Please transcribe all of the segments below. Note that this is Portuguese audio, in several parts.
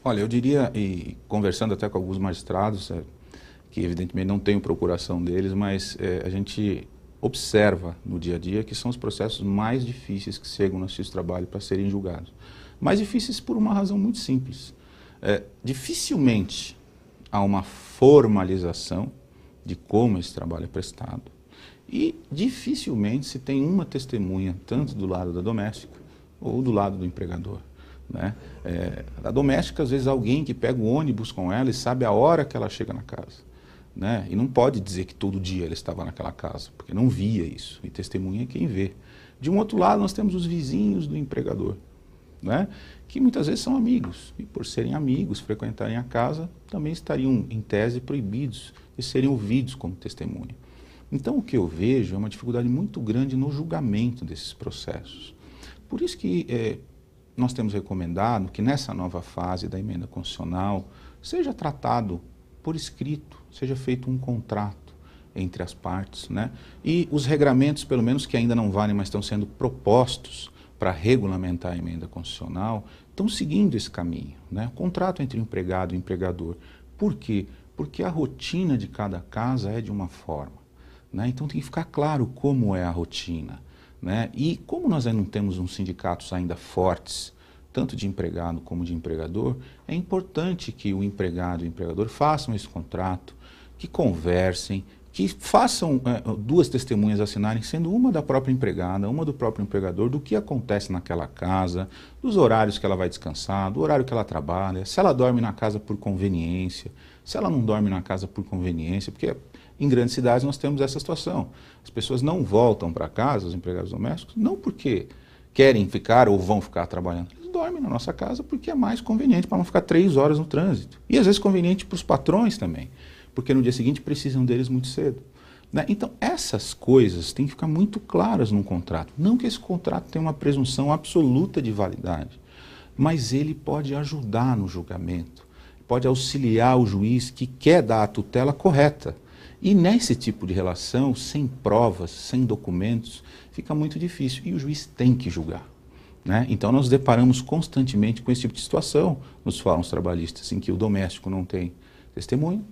Olha, eu diria, e conversando até com alguns magistrados, que evidentemente não tenho procuração deles, mas a gente observa no dia a dia que são os processos mais difíceis que chegam no Justiça do Trabalho para serem julgados. Mais difíceis por uma razão muito simples. Dificilmente há uma formalização de como esse trabalho é prestado e dificilmente se tem uma testemunha, tanto do lado da doméstica ou do lado do empregador. Né? A doméstica, às vezes, alguém que pega o ônibus com ela e sabe a hora que ela chega na casa. Né? E não pode dizer que todo dia ela estava naquela casa, porque não via isso. E testemunha é quem vê. De um outro lado, nós temos os vizinhos do empregador, né? Que muitas vezes são amigos. E por serem amigos, frequentarem a casa, também estariam, em tese, proibidos de serem ouvidos como testemunha. Então, o que eu vejo é uma dificuldade muito grande no julgamento desses processos. Por isso que nós temos recomendado que nessa nova fase da emenda constitucional seja tratado por escrito, seja feito um contrato entre as partes, né? E os regramentos, pelo menos que ainda não valem, mas estão sendo propostos para regulamentar a emenda constitucional, estão seguindo esse caminho, né? O contrato entre o empregado e o empregador. Por quê? Porque a rotina de cada casa é de uma forma, né? Então tem que ficar claro como é a rotina. Né? E como nós ainda não temos uns sindicatos ainda fortes, tanto de empregado como de empregador, é importante que o empregado e o empregador façam esse contrato, que conversem, que façam duas testemunhas assinarem, sendo uma da própria empregada, uma do próprio empregador, do que acontece naquela casa, dos horários que ela vai descansar, do horário que ela trabalha, se ela dorme na casa por conveniência, se ela não dorme na casa por conveniência, porque em grandes cidades nós temos essa situação. As pessoas não voltam para casa, os empregados domésticos, não porque querem ficar ou vão ficar trabalhando. Eles dormem na nossa casa porque é mais conveniente para não ficar 3 horas no trânsito. E às vezes conveniente para os patrões também, porque no dia seguinte precisam deles muito cedo. Né? Então essas coisas têm que ficar muito claras num contrato. Não que esse contrato tenha uma presunção absoluta de validade, mas ele pode ajudar no julgamento, pode auxiliar o juiz que quer dar a tutela correta. E nesse tipo de relação, sem provas, sem documentos, fica muito difícil e o juiz tem que julgar. Né? Então nós deparamos constantemente com esse tipo de situação nos fóruns trabalhistas, em que o doméstico não tem testemunha,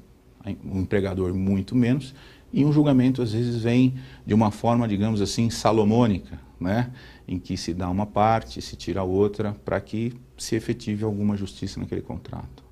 o empregador muito menos, e um julgamento às vezes vem de uma forma, digamos assim, salomônica, né? Em que se dá uma parte, se tira a outra, para que se efetive alguma justiça naquele contrato.